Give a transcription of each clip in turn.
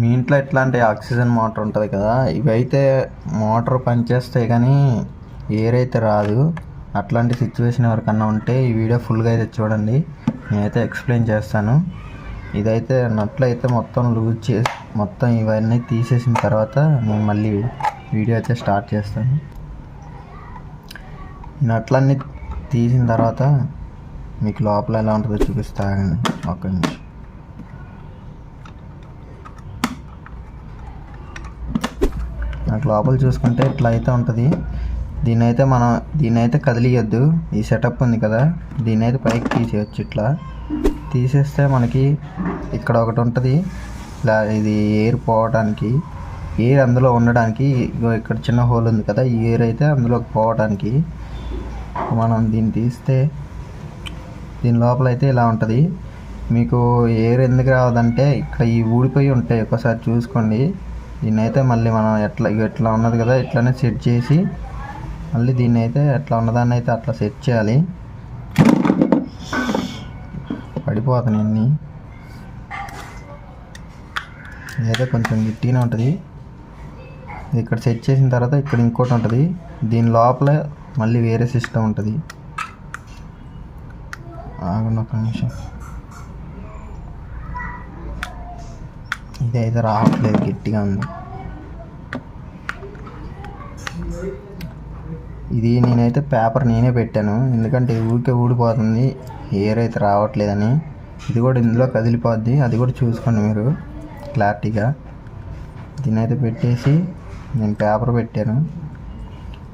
మీ ఇంట్లో ఎట్లాంటి oxygen motor ఉంటుంది కదా, ఇవైతే మోటార్ పనిచేస్తాయి కానీ ఎయిర్ అయితే రాదు. అట్లాంటి సిచ్యువేషన్ ఎవరికన్నా ఉంటే ఈ వీడియో ఫుల్గా అయితే చూడండి, నేనైతే ఎక్స్ప్లెయిన్ చేస్తాను. ఇదైతే నట్లు అయితే మొత్తం లూజ్ చేసి మొత్తం ఇవన్నీ తీసేసిన తర్వాత నేను మళ్ళీ వీడియో అయితే స్టార్ట్ చేస్తాను. ఈ నట్లన్నీ తీసిన తర్వాత మీకు లోపల ఎలా ఉంటుందో చూపిస్తాను. ఒక్క నిమిషం. నాకు లోపల చూసుకుంటే ఇట్లా అయితే ఉంటుంది. దీన్ని అయితే కదిలియద్దు. ఈ సెటప్ ఉంది కదా, దీన్ని అయితే పైకి తీసేయచ్చు. ఇట్లా తీసేస్తే మనకి ఇక్కడ ఒకటి ఉంటుంది, ఇది ఎయిర్ పోవడానికి, ఎయిర్ అందులో ఉండడానికి. ఇక్కడ చిన్న హోల్ ఉంది కదా, ఈ ఎయిర్ అయితే అందులోకి పోవడానికి. మనం దీన్ని తీస్తే దీని లోపల అయితే ఇలా ఉంటుంది. మీకు ఎయిర్ ఎందుకు రావదంటే ఇక్కడ ఈ ఊడిపోయి ఉంటాయి, ఒకసారి చూసుకోండి. దీన్ని అయితే మళ్ళీ మనం ఎట్లా ఉన్నది కదా, ఇట్లానే సెట్ చేసి మళ్ళీ దీన్ని అయితే ఎట్లా ఉన్నదాన్ని అయితే అట్లా సెట్ చేయాలి. పడిపోతాయి అన్నీ. ఇదైతే కొంచెం గట్టిగానే ఉంటుంది. ఇక్కడ సెట్ చేసిన తర్వాత ఇక్కడ ఇంకోటి ఉంటుంది, దీని లోపల మళ్ళీ వేరే సిస్టమ్ ఉంటుంది. ఆగండి ఒక నిమిషం. ఇదైతే రావట్లేదు, గట్టిగా ఉంది. ఇది నేనైతే పేపర్ నేనే పెట్టాను, ఎందుకంటే ఊరికే ఊడిపోతుంది, ఎయిర్ అయితే రావట్లేదని. ఇది కూడా ఇందులో కదిలిపోద్ది, అది కూడా చూసుకోండి మీరు క్లారిటీగా. దీన్ని అయితే పెట్టేసి నేను పేపర్ పెట్టాను,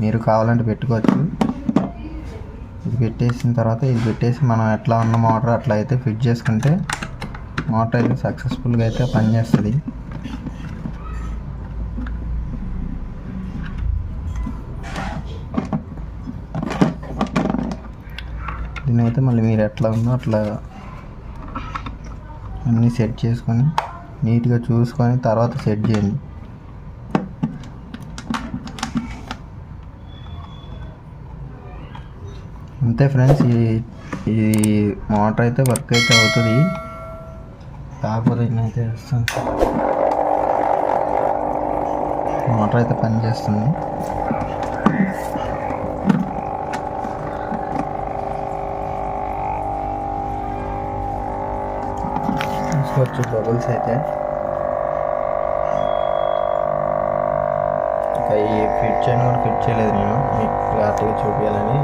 మీరు కావాలంటే పెట్టుకోవచ్చు. ఇది పెట్టేసిన తర్వాత ఇది పెట్టేసి మనం ఎట్లా ఉన్న మోటార్ అట్లా అయితే ఫిట్ చేసుకుంటే మోటార్ అయితే సక్సెస్ఫుల్గా అయితే పనిచేస్తుంది. దీని అయితే మళ్ళీ మీరు ఎట్లా ఉందో అట్లా అన్నీ సెట్ చేసుకొని నీట్గా చూసుకొని తర్వాత సెట్ చేయండి. అంతే ఫ్రెండ్స్, ఈ మోటార్ అయితే వర్క్ అయితే అవుతుంది. కాకపోతే నేనైతే వేస్తాను, మోటార్ అయితే పనిచేస్తుంది. చూసుకోవచ్చు బబుల్స్ అయితే. ఇంకా ఈ ఫిట్ చేయను కూడా ఫిట్ చేయలేదు నేను, మీకు క్లారిటీగా చూపించాలని.